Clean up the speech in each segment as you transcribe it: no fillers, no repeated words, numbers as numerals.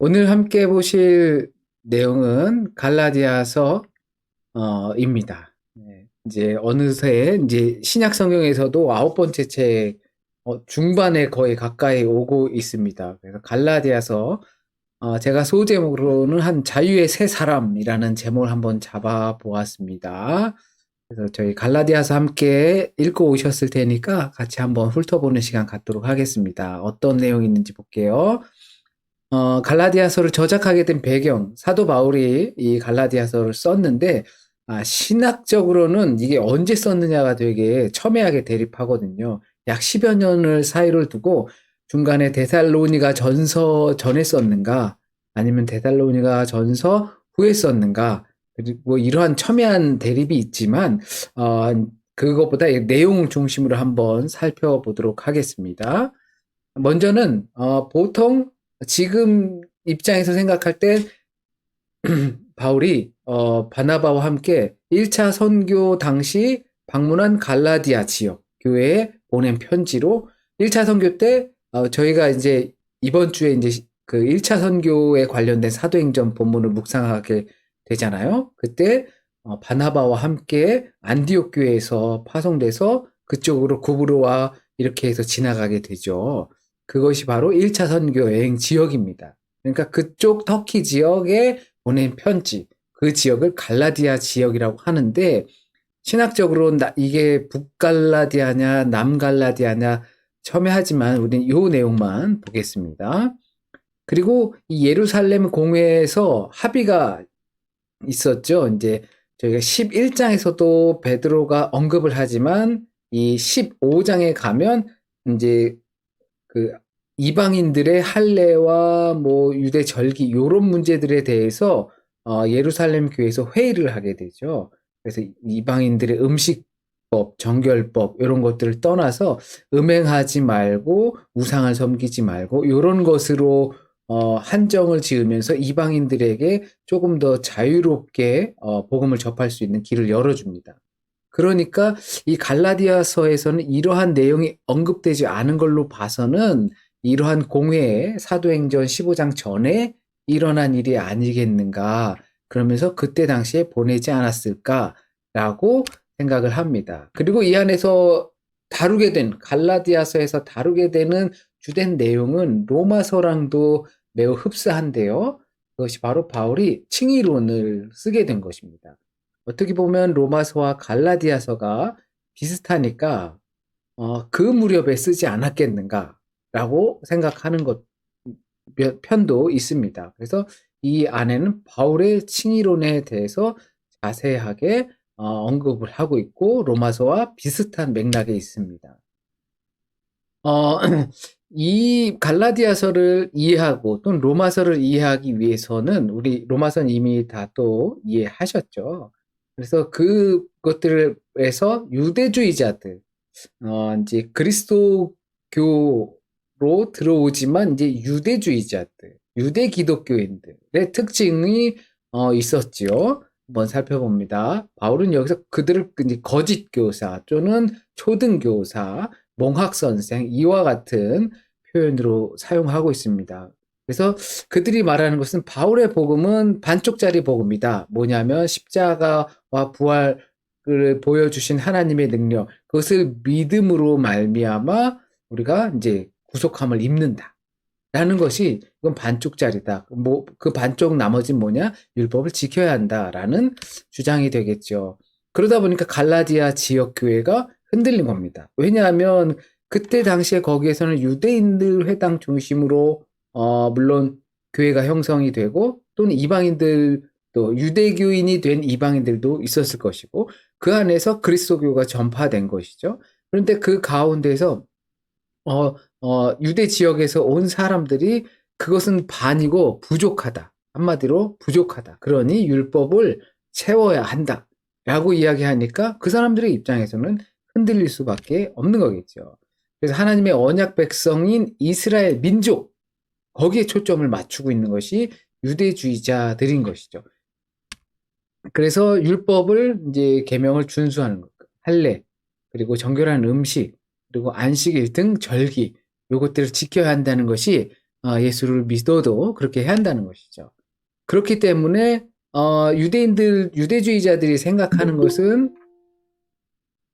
오늘 함께 보실 내용은 갈라디아서 입니다. 네, 이제 어느새 이제 신약 성경에서도 아홉 번째 책 중반에 거의 가까이 오고 있습니다. 그래서 갈라디아서 제가 소제목으로는 한 자유의 세 사람이라는 제목을 한번 잡아 보았습니다. 그래서 저희 갈라디아서 함께 읽고 오셨을 테니까 같이 한번 훑어보는 시간 갖도록 하겠습니다. 어떤 내용이 있는지 볼게요. 갈라디아서를 저작하게 된 배경, 사도 바울이 이 갈라디아서를 썼는데, 신학적으로는 이게 언제 썼느냐가 되게 첨예하게 대립하거든요. 약 10여 년을 사이를 두고 중간에 데살로니가 전서 전에 썼는가, 아니면 데살로니가 전서 후에 썼는가, 그리고 이러한 첨예한 대립이 있지만, 어, 그것보다 이 내용을 중심으로 한번 살펴보도록 하겠습니다. 먼저는 보통 지금 입장에서 생각할 때 바울이 바나바와 함께 1차 선교 당시 방문한 갈라디아 지역 교회에 보낸 편지로 1차 선교 때 저희가 이제 이번 주에 이제 그 1차 선교에 관련된 사도행전 본문을 묵상하게 되잖아요. 그때 바나바와 함께 안디옥 교회에서 파송돼서 그쪽으로 구브로와 이렇게 해서 지나가게 되죠. 그것이 바로 1차 선교 여행 지역입니다. 그러니까 그쪽 터키 지역에 보낸 편지, 그 지역을 갈라디아 지역이라고 하는데, 신학적으로 이게 북갈라디아냐, 남갈라디아냐 첨예하지만 우리는 이 내용만 보겠습니다. 그리고 이 예루살렘 공회에서 합의가 있었죠. 이제 저희가 11장에서도 베드로가 언급을 하지만 이 15장에 가면 이제 그 이방인들의 할례와 뭐 유대 절기 요런 문제들에 대해서 예루살렘 교회에서 회의를 하게 되죠. 그래서 이방인들의 음식법, 정결법 이런 것들을 떠나서 음행하지 말고 우상을 섬기지 말고 요런 것으로 한정을 지으면서 이방인들에게 조금 더 자유롭게 복음을 접할 수 있는 길을 열어줍니다. 그러니까 이 갈라디아서에서는 이러한 내용이 언급되지 않은 걸로 봐서는 이러한 공회에 사도행전 15장 전에 일어난 일이 아니겠는가. 그러면서 그때 당시에 보내지 않았을까라고 생각을 합니다. 그리고 이 안에서 다루게 된 갈라디아서에서 다루게 되는 주된 내용은 로마서랑도 매우 흡사한데요. 그것이 바로 바울이 칭의론을 쓰게 된 것입니다. 어떻게 보면 로마서와 갈라디아서가 비슷하니까 그 무렵에 쓰지 않았겠는가라고 생각하는 편도 있습니다. 그래서 이 안에는 바울의 칭의론에 대해서 자세하게 언급을 하고 있고 로마서와 비슷한 맥락에 있습니다. 어, 이 갈라디아서를 이해하고 또는 로마서를 이해하기 위해서는 우리 로마서는 이미 다 또 이해하셨죠. 그래서 그것들에서 유대주의자들, 이제 그리스도교로 들어오지만 이제 유대주의자들, 유대 기독교인들의 특징이 있었지요. 한번 살펴봅니다. 바울은 여기서 그들을 이제 거짓 교사 또는 초등 교사, 몽학 선생 이와 같은 표현으로 사용하고 있습니다. 그래서 그들이 말하는 것은 바울의 복음은 반쪽짜리 복음이다. 뭐냐면 십자가와 부활을 보여주신 하나님의 능력, 그것을 믿음으로 말미암아 우리가 이제 구속함을 입는다. 라는 것이 이건 반쪽짜리다. 뭐 그 반쪽 나머지는 뭐냐? 율법을 지켜야 한다라는 주장이 되겠죠. 그러다 보니까 갈라디아 지역 교회가 흔들린 겁니다. 왜냐하면 그때 당시에 거기에서는 유대인들 회당 중심으로 물론 교회가 형성이 되고 또는 이방인들 또 유대교인이 된 이방인들도 있었을 것이고 그 안에서 그리스도교가 전파된 것이죠. 그런데 그 가운데서 유대 지역에서 온 사람들이 그것은 반이고 부족하다. 한마디로 부족하다. 그러니 율법을 채워야 한다. 라고 이야기하니까 그 사람들의 입장에서는 흔들릴 수밖에 없는 거겠죠. 그래서 하나님의 언약 백성인 이스라엘 민족, 거기에 초점을 맞추고 있는 것이 유대주의자들인 것이죠. 그래서 율법을 이제 계명을 준수하는 것, 할례, 그리고 정결한 음식, 그리고 안식일 등 절기, 요것들을 지켜야 한다는 것이 예수를 믿어도 그렇게 해야 한다는 것이죠. 그렇기 때문에 유대주의자들이 생각하는 것은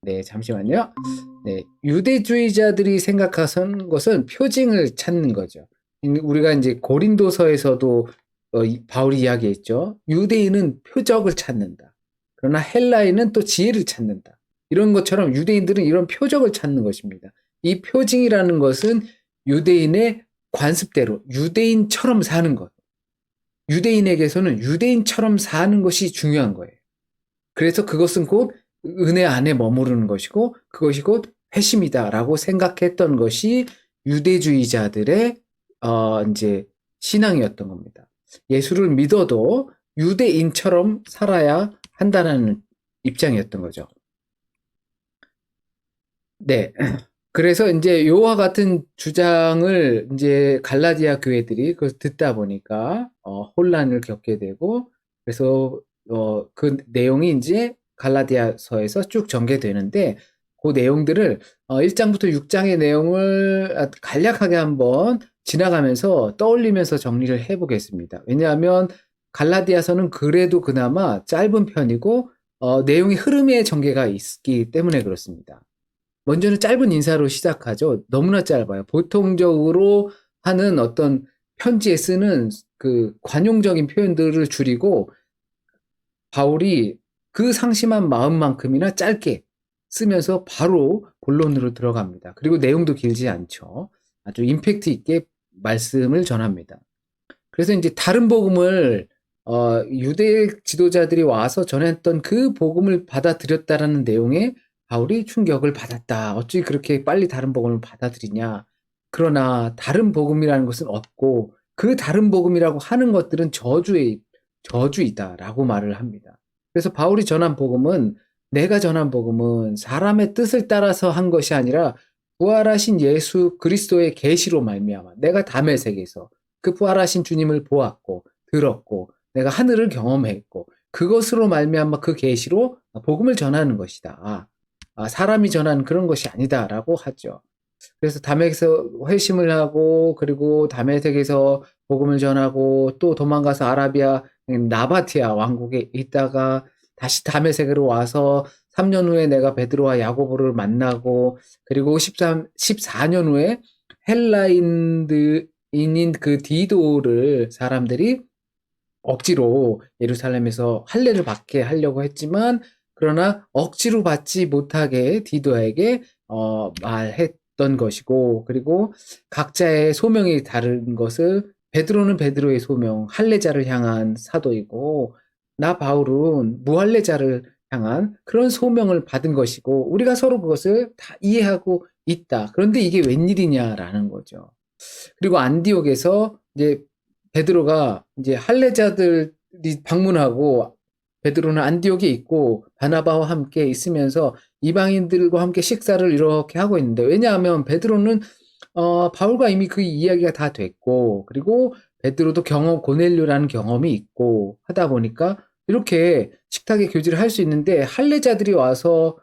네, 잠시만요. 네, 유대주의자들이 생각하는 것은 표징을 찾는 거죠. 우리가 이제 고린도서에서도 바울이 이야기했죠. 유대인은 표적을 찾는다. 그러나 헬라인은 또 지혜를 찾는다. 이런 것처럼 유대인들은 이런 표적을 찾는 것입니다. 이 표징이라는 것은 유대인의 관습대로 유대인처럼 사는 것. 유대인에게서는 유대인처럼 사는 것이 중요한 거예요. 그래서 그것은 곧 은혜 안에 머무르는 것이고 그것이 곧 회심이다라고 생각했던 것이 유대주의자들의 이제 신앙이었던 겁니다. 예수를 믿어도 유대인처럼 살아야 한다는 입장이었던 거죠. 네. 그래서 이제 요와 같은 주장을 이제 갈라디아 교회들이 그걸 듣다 보니까 혼란을 겪게 되고 그래서 그 내용이 이제 갈라디아서에서 쭉 전개되는데 그 내용들을 1장부터 6장의 내용을 간략하게 한번 지나가면서 떠올리면서 정리를 해보겠습니다. 왜냐하면 갈라디아서는 그래도 그나마 짧은 편이고 내용의 흐름의 전개가 있기 때문에 그렇습니다. 먼저는 짧은 인사로 시작하죠. 너무나 짧아요. 보통적으로 하는 어떤 편지에 쓰는 그 관용적인 표현들을 줄이고 바울이 그 상심한 마음만큼이나 짧게 쓰면서 바로 본론으로 들어갑니다. 그리고 내용도 길지 않죠. 아주 임팩트 있게 말씀을 전합니다. 그래서 이제 다른 복음을 유대 지도자들이 와서 전했던 그 복음을 받아들였다라는 내용에 바울이 충격을 받았다. 어찌 그렇게 빨리 다른 복음을 받아들이냐. 그러나 다른 복음이라는 것은 없고 그 다른 복음이라고 하는 것들은 저주이다라고 말을 합니다. 그래서 바울이 전한 복음은 내가 전한 복음은 사람의 뜻을 따라서 한 것이 아니라 부활하신 예수 그리스도의 계시로 말미암아 내가 담의 세계에서 그 부활하신 주님을 보았고 들었고 내가 하늘을 경험했고 그것으로 말미암아 그 계시로 복음을 전하는 것이다. 사람이 전하는 그런 것이 아니다라고 하죠. 그래서 다메섹에서 회심을 하고 그리고 다메섹에서 복음을 전하고 또 도망가서 아라비아 나바티아 왕국에 있다가 다시 다메섹으로 와서 3년 후에 내가 베드로와 야고보를 만나고 그리고 14년 후에 헬라인인 그 디도를 사람들이 억지로 예루살렘에서 할례를 받게 하려고 했지만 그러나 억지로 받지 못하게 디도에게 말했던 것이고 그리고 각자의 소명이 다른 것을 베드로는 베드로의 소명, 할례자를 향한 사도이고 나 바울은 무할례자를 향한 그런 소명을 받은 것이고 우리가 서로 그것을 다 이해하고 있다. 그런데 이게 웬일이냐라는 거죠. 그리고 안디옥에서 이제 베드로가 이제 할례자들이 방문하고 베드로는 안디옥에 있고 바나바와 함께 있으면서 이방인들과 함께 식사를 이렇게 하고 있는데 왜냐하면 베드로는 바울과 이미 그 이야기가 다 됐고 그리고 베드로도 고넬료라는 경험이 있고 하다 보니까 이렇게 식탁에 교제를 할 수 있는데 할례자들이 와서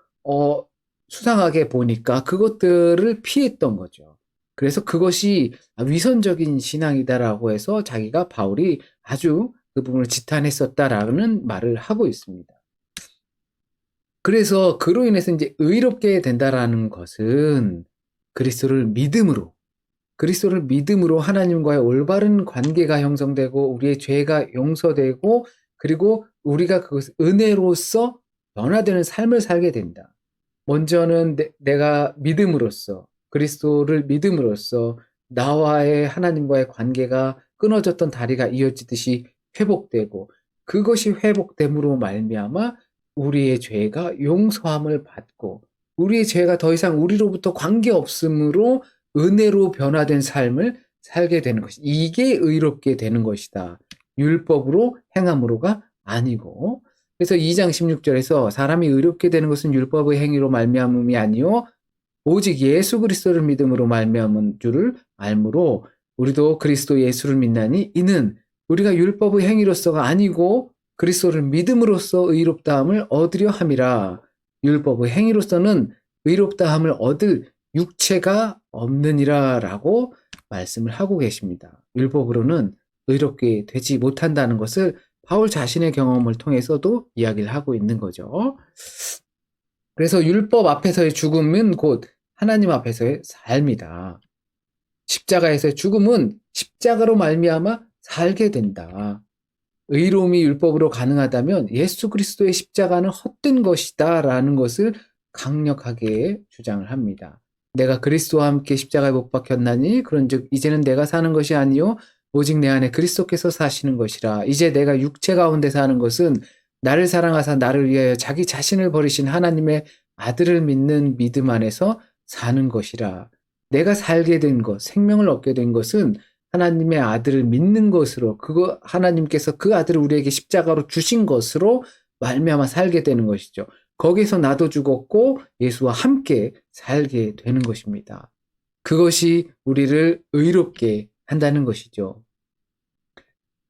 수상하게 보니까 그것들을 피했던 거죠. 그래서 그것이 위선적인 신앙이다라고 해서 자기가 바울이 아주 그 부분을 지탄했었다라는 말을 하고 있습니다. 그래서 그로 인해서 이제 의롭게 된다라는 것은 그리스도를 믿음으로 하나님과의 올바른 관계가 형성되고 우리의 죄가 용서되고 그리고 우리가 그것을 은혜로서 변화되는 삶을 살게 된다. 먼저는 내가 믿음으로써 그리스도를 믿음으로써 나와의 하나님과의 관계가 끊어졌던 다리가 이어지듯이 회복되고 그것이 회복됨으로 말미암아 우리의 죄가 용서함을 받고 우리의 죄가 더 이상 우리로부터 관계없음으로 은혜로 변화된 삶을 살게 되는 것이 이게 의롭게 되는 것이다. 율법으로 행함으로가 아니고 그래서 2장 16절에서 사람이 의롭게 되는 것은 율법의 행위로 말미암음이 아니요 오직 예수 그리스도를 믿음으로 말미암은 줄을 알므로 우리도 그리스도 예수를 믿나니 이는 우리가 율법의 행위로서가 아니고 그리스도를 믿음으로써 의롭다함을 얻으려 함이라. 율법의 행위로서는 의롭다함을 얻을 육체가 없느니라라고 말씀을 하고 계십니다. 율법으로는 의롭게 되지 못한다는 것을 바울 자신의 경험을 통해서도 이야기를 하고 있는 거죠. 그래서 율법 앞에서의 죽음은 곧 하나님 앞에서의 삶이다. 십자가에서의 죽음은 십자가로 말미암아 살게 된다. 의로움이 율법으로 가능하다면 예수 그리스도의 십자가는 헛된 것이다 라는 것을 강력하게 주장을 합니다. 내가 그리스도와 함께 십자가에 못 박혔나니 그런즉 이제는 내가 사는 것이 아니요 오직 내 안에 그리스도께서 사시는 것이라. 이제 내가 육체 가운데 사는 것은 나를 사랑하사 나를 위하여 자기 자신을 버리신 하나님의 아들을 믿는 믿음 안에서 사는 것이라. 내가 살게 된 것, 생명을 얻게 된 것은 하나님의 아들을 믿는 것으로, 그거 하나님께서 그 아들을 우리에게 십자가로 주신 것으로 말미암아 살게 되는 것이죠. 거기서 나도 죽었고 예수와 함께 살게 되는 것입니다. 그것이 우리를 의롭게 한다는 것이죠.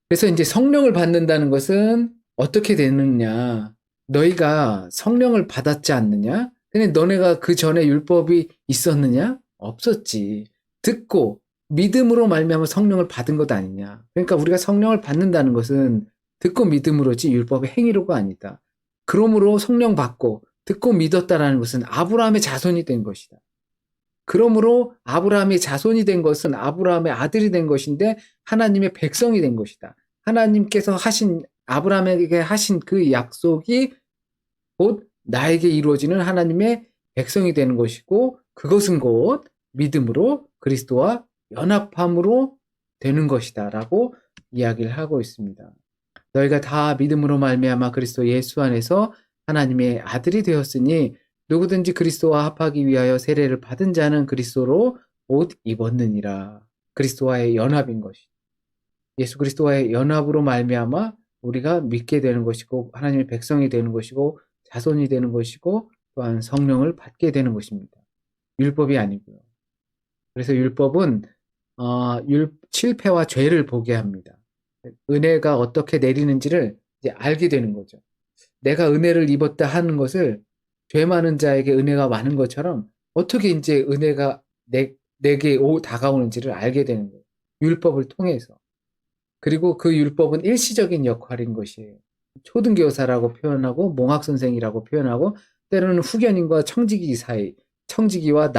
그래서 이제 성령을 받는다는 것은 어떻게 되느냐? 너희가 성령을 받았지 않느냐? 근데 너네가 그 전에 율법이 있었느냐? 없었지. 듣고 믿음으로 말미암아 성령을 받은 것 아니냐. 그러니까 우리가 성령을 받는다는 것은 듣고 믿음으로지 율법의 행위로가 아니다. 그러므로 성령 받고 듣고 믿었다라는 것은 아브라함의 자손이 된 것이다. 그러므로 아브라함의 자손이 된 것은 아브라함의 아들이 된 것인데 하나님의 백성이 된 것이다. 하나님께서 아브라함에게 하신 그 약속이 곧 나에게 이루어지는 하나님의 백성이 되는 것이고 그것은 곧 믿음으로 그리스도와 연합함으로 되는 것이다 라고 이야기를 하고 있습니다. 너희가 다 믿음으로 말미암아 그리스도 예수 안에서 하나님의 아들이 되었으니 누구든지 그리스도와 합하기 위하여 세례를 받은 자는 그리스도로 옷 입었느니라. 그리스도와의 연합인 것이. 예수 그리스도와의 연합으로 말미암아 우리가 믿게 되는 것이고 하나님의 백성이 되는 것이고 자손이 되는 것이고 또한 성령을 받게 되는 것입니다. 율법이 아니고요. 그래서 율법은 실패와 죄를 보게 합니다. 은혜가 어떻게 내리는지를 이제 알게 되는 거죠. 내가 은혜를 입었다 하는 것을 죄 많은 자에게 은혜가 많은 것처럼 어떻게 이제 은혜가 내게 다가오는지를 알게 되는 거예요. 율법을 통해서. 그리고 그 율법은 일시적인 역할인 것이에요. 초등교사라고 표현하고 몽학선생이라고 표현하고 때로는 후견인과 청지기 사이, 청지기와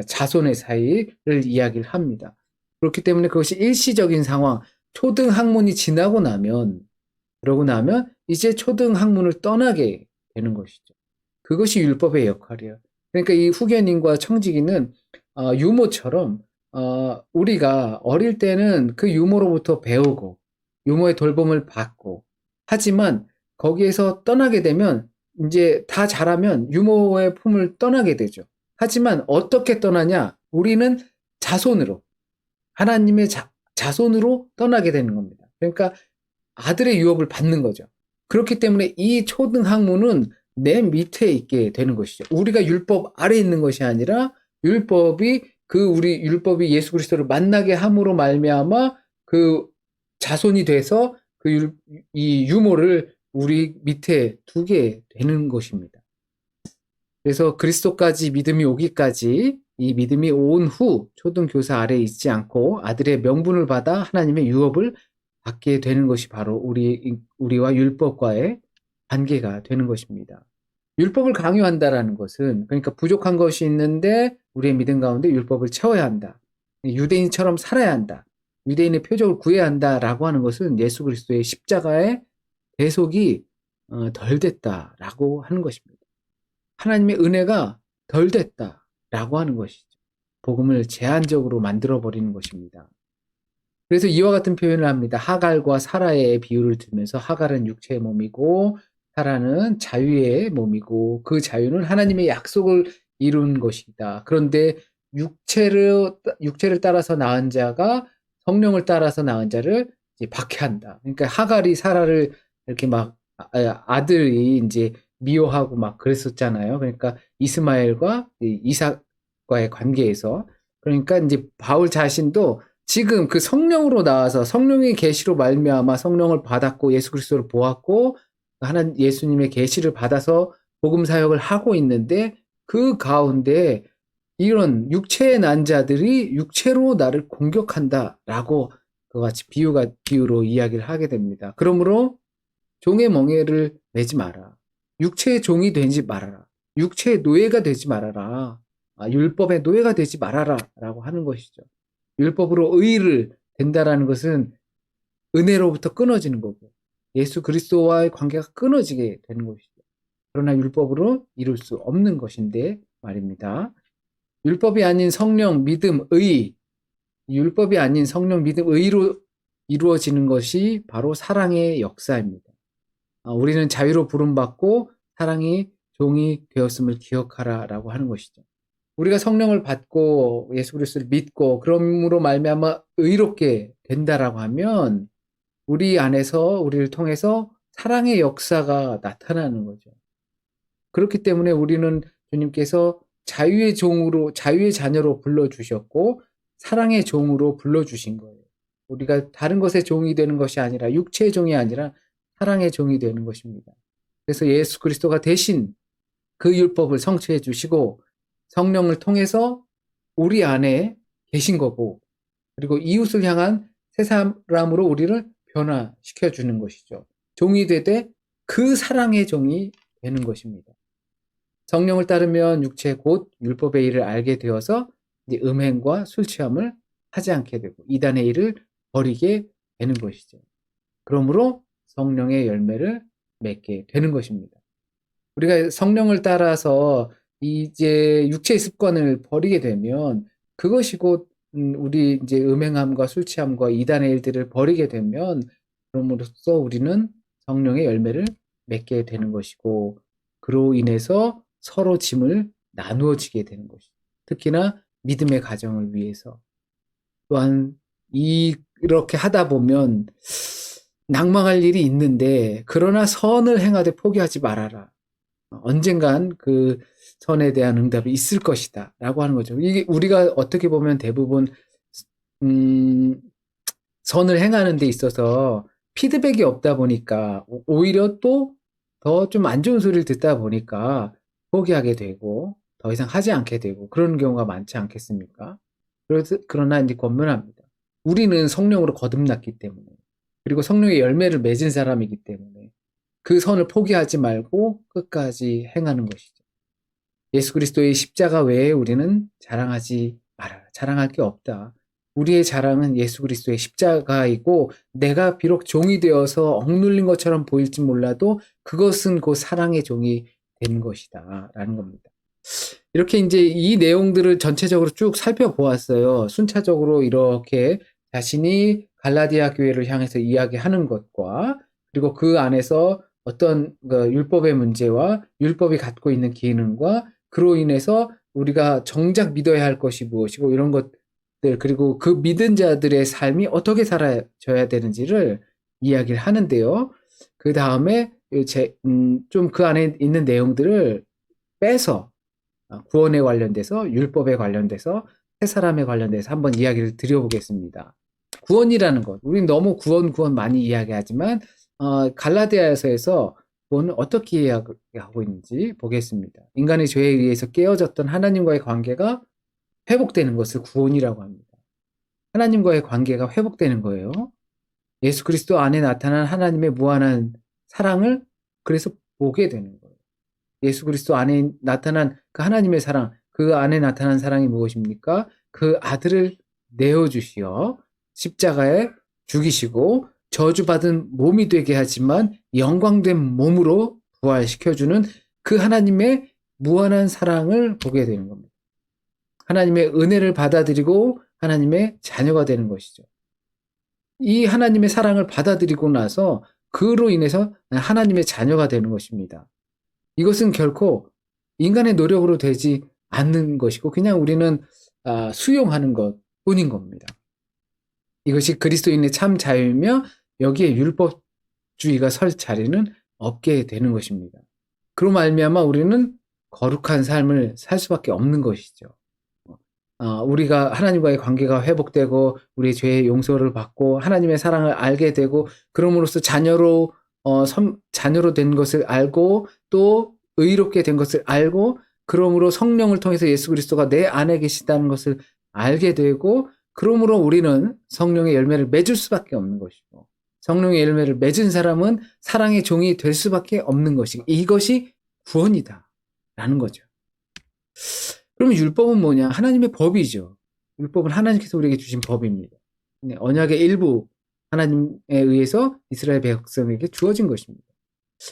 자손의 사이를 이야기를 합니다. 그렇기 때문에 그것이 일시적인 상황, 초등 학문이 지나고 나면 그러고 나면 이제 초등 학문을 떠나게 되는 것이죠. 그것이 율법의 역할이에요. 그러니까 이 후견인과 청지기는 유모처럼 우리가 어릴 때는 그 유모로부터 배우고 유모의 돌봄을 받고 하지만 거기에서 떠나게 되면 이제 다 자라면 유모의 품을 떠나게 되죠. 하지만 어떻게 떠나냐? 우리는 자손으로 하나님의 자손으로 떠나게 되는 겁니다. 그러니까 아들의 유업을 받는 거죠. 그렇기 때문에 이 초등 학문은 내 밑에 있게 되는 것이죠. 우리가 율법 아래에 있는 것이 아니라 율법이 예수 그리스도를 만나게 함으로 말미암아 그 자손이 돼서 이 유모를 우리 밑에 두게 되는 것입니다. 그래서 그리스도까지 믿음이 오기까지 이 믿음이 온 후 초등교사 아래에 있지 않고 아들의 명분을 받아 하나님의 유업을 받게 되는 것이 바로 우리와 율법과의 관계가 되는 것입니다. 율법을 강요한다라는 것은 그러니까 부족한 것이 있는데 우리의 믿음 가운데 율법을 채워야 한다. 유대인처럼 살아야 한다. 유대인의 표적을 구해야 한다라고 하는 것은 예수 그리스도의 십자가의 대속이 덜 됐다라고 하는 것입니다. 하나님의 은혜가 덜 됐다라고 하는 것이죠. 복음을 제한적으로 만들어버리는 것입니다. 그래서 이와 같은 표현을 합니다. 하갈과 사라의 비유를 들면서 하갈은 육체의 몸이고 사라는 자유의 몸이고 그 자유는 하나님의 약속을 이룬 것이다. 그런데 육체를 따라서 낳은 자가 성령을 따라서 낳은 자를 이제 박해한다. 그러니까 하갈이 사라를 이렇게 막 아들이 이제 미워하고 막 그랬었잖아요. 그러니까 이스마엘과 이삭과의 관계에서 그러니까 이제 바울 자신도 지금 그 성령으로 나와서 성령의 계시로 말미암아 성령을 받았고 예수 그리스도를 보았고 예수님의 계시를 받아서 복음 사역을 하고 있는데 그 가운데 이런 육체의 난 자들이 육체로 나를 공격한다라고 그와 같이 비유로 이야기를 하게 됩니다. 그러므로 종의 멍에를 매지 마라. 육체의 종이 되지 말아라. 육체의 노예가 되지 말아라. 율법의 노예가 되지 말아라 라고 하는 것이죠. 율법으로 의를 된다라는 것은 은혜로부터 끊어지는 거고 예수 그리스도와의 관계가 끊어지게 되는 것이죠. 그러나 율법으로 이룰 수 없는 것인데 말입니다. 율법이 아닌 성령, 믿음, 의, 율법이 아닌 성령, 믿음, 의로 이루어지는 것이 바로 사랑의 역사입니다. 우리는 자유로 부름받고 사랑이 종이 되었음을 기억하라라고 하는 것이죠. 우리가 성령을 받고 예수 그리스도를 믿고 그러므로 말미암아 의롭게 된다라고 하면 우리 안에서 우리를 통해서 사랑의 역사가 나타나는 거죠. 그렇기 때문에 우리는 주님께서 자유의 종으로, 자유의 자녀로 불러주셨고, 사랑의 종으로 불러주신 거예요. 우리가 다른 것의 종이 되는 것이 아니라, 육체의 종이 아니라, 사랑의 종이 되는 것입니다. 그래서 예수 그리스도가 대신 그 율법을 성취해 주시고, 성령을 통해서 우리 안에 계신 거고, 그리고 이웃을 향한 새 사람으로 우리를 변화시켜 주는 것이죠. 종이 되되 그 사랑의 종이 되는 것입니다. 성령을 따르면 육체 곧 율법의 일을 알게 되어서 이제 음행과 술 취함을 하지 않게 되고 이단의 일을 버리게 되는 것이죠. 그러므로 성령의 열매를 맺게 되는 것입니다. 우리가 성령을 따라서 이제 육체의 습관을 버리게 되면 그것이 곧 우리 이제 음행함과 술 취함과 이단의 일들을 버리게 되면 그럼으로써 우리는 성령의 열매를 맺게 되는 것이고 그로 인해서 서로 짐을 나누어지게 되는 것이죠. 특히나 믿음의 가정을 위해서. 또한 이렇게 하다 보면 낙망할 일이 있는데 그러나 선을 행하되 포기하지 말아라. 언젠간 그 선에 대한 응답이 있을 것이다 라고 하는 거죠. 이게 우리가 어떻게 보면 대부분 선을 행하는 데 있어서 피드백이 없다 보니까 오히려 또 더 좀 안 좋은 소리를 듣다 보니까 포기하게 되고 더 이상 하지 않게 되고 그런 경우가 많지 않겠습니까? 그러나 이제 권면합니다. 우리는 성령으로 거듭났기 때문에 그리고 성령의 열매를 맺은 사람이기 때문에 그 선을 포기하지 말고 끝까지 행하는 것이죠. 예수 그리스도의 십자가 외에 우리는 자랑하지 말아라. 자랑할 게 없다. 우리의 자랑은 예수 그리스도의 십자가이고 내가 비록 종이 되어서 억눌린 것처럼 보일지 몰라도 그것은 곧 사랑의 종이 된 것이다 라는 겁니다. 이렇게 이제 이 내용들을 전체적으로 쭉 살펴보았어요. 순차적으로 이렇게 자신이 갈라디아 교회를 향해서 이야기하는 것과 그리고 그 안에서 어떤 율법의 문제와 율법이 갖고 있는 기능과 그로 인해서 우리가 정작 믿어야 할 것이 무엇이고 이런 것들 그리고 그 믿은 자들의 삶이 어떻게 살아져야 되는지를 이야기를 하는데요. 그 다음에 좀 그 안에 있는 내용들을 빼서 구원에 관련돼서 율법에 관련돼서 새 사람에 관련돼서 한번 이야기를 드려보겠습니다. 구원이라는 것, 우린 너무 구원 많이 이야기하지만 갈라디아서에서 구원은 어떻게 이야기하고 있는지 보겠습니다. 인간의 죄에 의해서 깨어졌던 하나님과의 관계가 회복되는 것을 구원이라고 합니다. 하나님과의 관계가 회복되는 거예요. 예수 그리스도 안에 나타난 하나님의 무한한 사랑을 그래서 보게 되는 거예요. 예수 그리스도 안에 나타난 그 하나님의 사랑, 그 안에 나타난 사랑이 무엇입니까? 그 아들을 내어주시어 십자가에 죽이시고 저주받은 몸이 되게 하지만 영광된 몸으로 부활시켜주는 그 하나님의 무한한 사랑을 보게 되는 겁니다. 하나님의 은혜를 받아들이고 하나님의 자녀가 되는 것이죠. 이 하나님의 사랑을 받아들이고 나서 그로 인해서 하나님의 자녀가 되는 것입니다. 이것은 결코 인간의 노력으로 되지 않는 것이고 그냥 우리는 수용하는 것 뿐인 겁니다. 이것이 그리스도인의 참 자유이며 여기에 율법주의가 설 자리는 없게 되는 것입니다. 그로 말미암아 우리는 거룩한 삶을 살 수밖에 없는 것이죠. 우리가 하나님과의 관계가 회복되고 우리의 죄의 용서를 받고 하나님의 사랑을 알게 되고 그럼으로써 자녀로 된 것을 알고 또 의롭게 된 것을 알고 그러므로 성령을 통해서 예수 그리스도가 내 안에 계시다는 것을 알게 되고, 그러므로 우리는 성령의 열매를 맺을 수밖에 없는 것이고, 성령의 열매를 맺은 사람은 사랑의 종이 될 수밖에 없는 것이고, 이것이 구원이다 라는 거죠. 그러면 율법은 뭐냐? 하나님의 법이죠. 율법은 하나님께서 우리에게 주신 법입니다. 언약의 일부, 하나님에 의해서 이스라엘 백성에게 주어진 것입니다.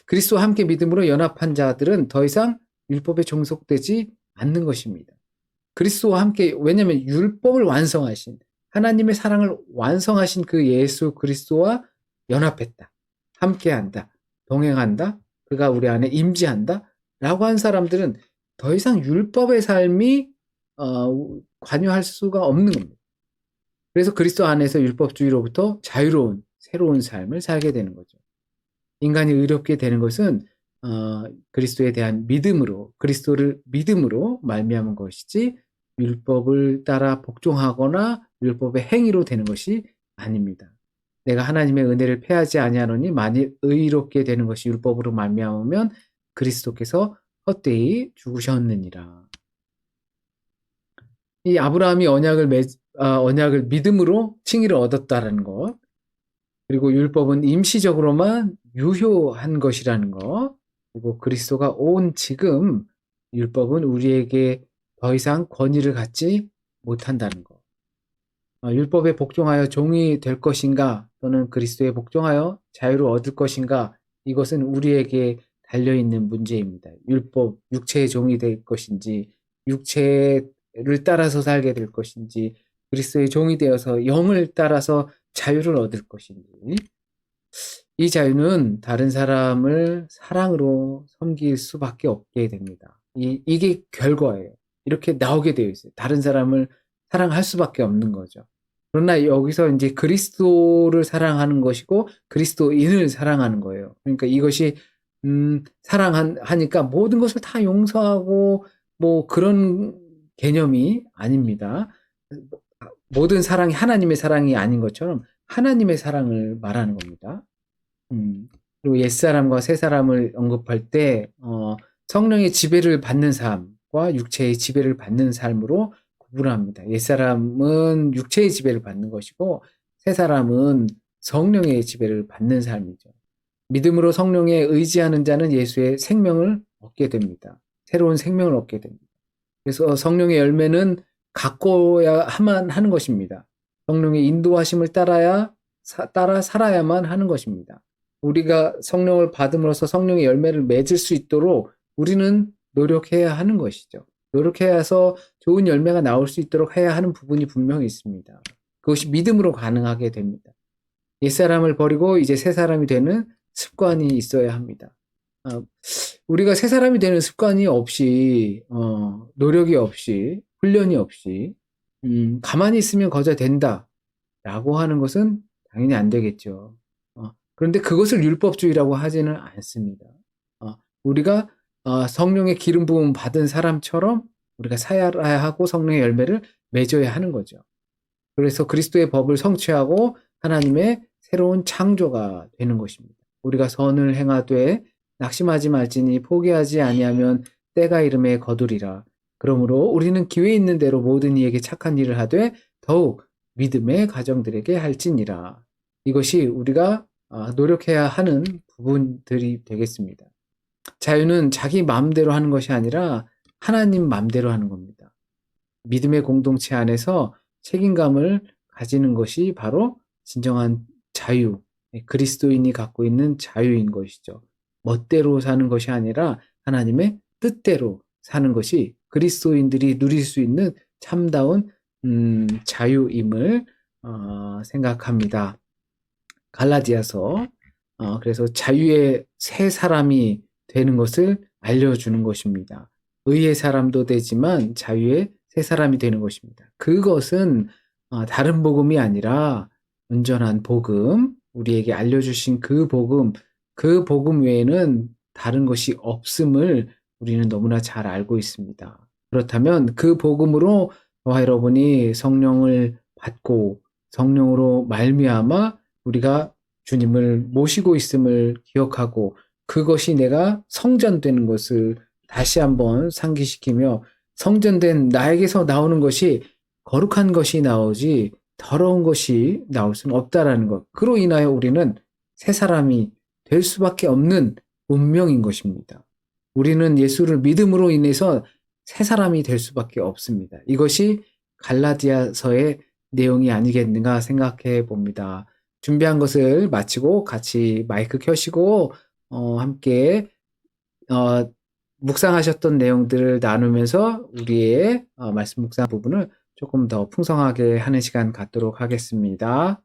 그리스도와 함께 믿음으로 연합한 자들은 더 이상 율법에 종속되지 않는 것입니다. 그리스도와 함께, 왜냐하면 율법을 완성하신, 하나님의 사랑을 완성하신 그 예수 그리스도와 연합했다, 함께한다, 동행한다, 그가 우리 안에 임재한다 라고 한 사람들은 더 이상 율법의 삶이 관여할 수가 없는 겁니다. 그래서 그리스도 안에서 율법주의로부터 자유로운 새로운 삶을 살게 되는 거죠. 인간이 의롭게 되는 것은 그리스도에 대한 믿음으로, 그리스도를 믿음으로 말미암은 것이지 율법을 따라 복종하거나 율법의 행위로 되는 것이 아닙니다. 내가 하나님의 은혜를 패하지 아니하노니 만일 의롭게 되는 것이 율법으로 말미암으면 그리스도께서 헛되이 죽으셨느니라. 이 아브라함이 언약을 믿음으로 칭의를 얻었다라는 것, 그리고 율법은 임시적으로만 유효한 것이라는 것, 그리고 그리스도가 온 지금 율법은 우리에게 더 이상 권위를 갖지 못한다는 것. 율법에 복종하여 종이 될 것인가, 또는 그리스도에 복종하여 자유를 얻을 것인가, 이것은 우리에게 달려있는 문제입니다. 율법, 육체의 종이 될 것인지, 육체를 따라서 살게 될 것인지, 그리스도의 종이 되어서 영을 따라서 자유를 얻을 것인지, 이 자유는 다른 사람을 사랑으로 섬길 수밖에 없게 됩니다. 이게 결과예요. 이렇게 나오게 되어 있어요. 다른 사람을 사랑할 수밖에 없는 거죠. 그러나 여기서 이제 그리스도를 사랑하는 것이고 그리스도인을 사랑하는 거예요. 그러니까 이것이 사랑하니까 모든 것을 다 용서하고 뭐 그런 개념이 아닙니다. 모든 사랑이 하나님의 사랑이 아닌 것처럼 하나님의 사랑을 말하는 겁니다. 그리고 옛사람과 새사람을 언급할 때 성령의 지배를 받는 삶과 육체의 지배를 받는 삶으로 구분합니다. 옛사람은 육체의 지배를 받는 것이고 새사람은 성령의 지배를 받는 삶이죠. 믿음으로 성령에 의지하는 자는 예수의 생명을 얻게 됩니다. 새로운 생명을 얻게 됩니다. 그래서 성령의 열매는 갖고야만 하는 것입니다. 성령의 인도하심을 따라 살아야만 하는 것입니다. 우리가 성령을 받음으로써 성령의 열매를 맺을 수 있도록 우리는 노력해야 하는 것이죠. 노력해서 좋은 열매가 나올 수 있도록 해야 하는 부분이 분명히 있습니다. 그것이 믿음으로 가능하게 됩니다. 옛사람을 버리고 이제 새사람이 되는 습관이 있어야 합니다. 우리가 새사람이 되는 습관이 없이, 노력이 없이, 훈련이 없이, 가만히 있으면 거저 된다 라고 하는 것은 당연히 안 되겠죠. 그런데 그것을 율법주의라고 하지는 않습니다. 우리가 성령의 기름 부음 받은 사람처럼 우리가 살아야 하고 성령의 열매를 맺어야 하는 거죠. 그래서 그리스도의 법을 성취하고 하나님의 새로운 창조가 되는 것입니다. 우리가 선을 행하되 낙심하지 말지니 포기하지 아니하면 때가 이름에 거두리라. 그러므로 우리는 기회 있는 대로 모든 이에게 착한 일을 하되 더욱 믿음의 가정들에게 할지니라. 이것이 우리가 노력해야 하는 부분들이 되겠습니다. 자유는 자기 마음대로 하는 것이 아니라 하나님 마음대로 하는 겁니다. 믿음의 공동체 안에서 책임감을 가지는 것이 바로 진정한 자유, 그리스도인이 갖고 있는 자유인 것이죠. 멋대로 사는 것이 아니라 하나님의 뜻대로 사는 것이 그리스도인들이 누릴 수 있는 참다운 자유임을 생각합니다. 갈라디아서 그래서 자유의 새 사람이 되는 것을 알려주는 것입니다. 의의 사람도 되지만 자유의 새 사람이 되는 것입니다. 그것은 다른 복음이 아니라 온전한 복음, 우리에게 알려주신 그 복음 외에는 다른 것이 없음을 우리는 너무나 잘 알고 있습니다. 그렇다면 그 복음으로 저와 여러분이 성령을 받고 성령으로 말미암아 우리가 주님을 모시고 있음을 기억하고 그것이 내가 성전되는 것을 다시 한번 상기시키며 성전된 나에게서 나오는 것이 거룩한 것이 나오지 더러운 것이 나올 수는 없다라는 것. 그로 인하여 우리는 새 사람이 될 수밖에 없는 운명인 것입니다. 우리는 예수를 믿음으로 인해서 새 사람이 될 수밖에 없습니다. 이것이 갈라디아서의 내용이 아니겠는가 생각해 봅니다. 준비한 것을 마치고 같이 마이크 켜시고 함께 묵상하셨던 내용들을 나누면서 우리의 말씀 묵상 부분을 조금 더 풍성하게 하는 시간 갖도록 하겠습니다.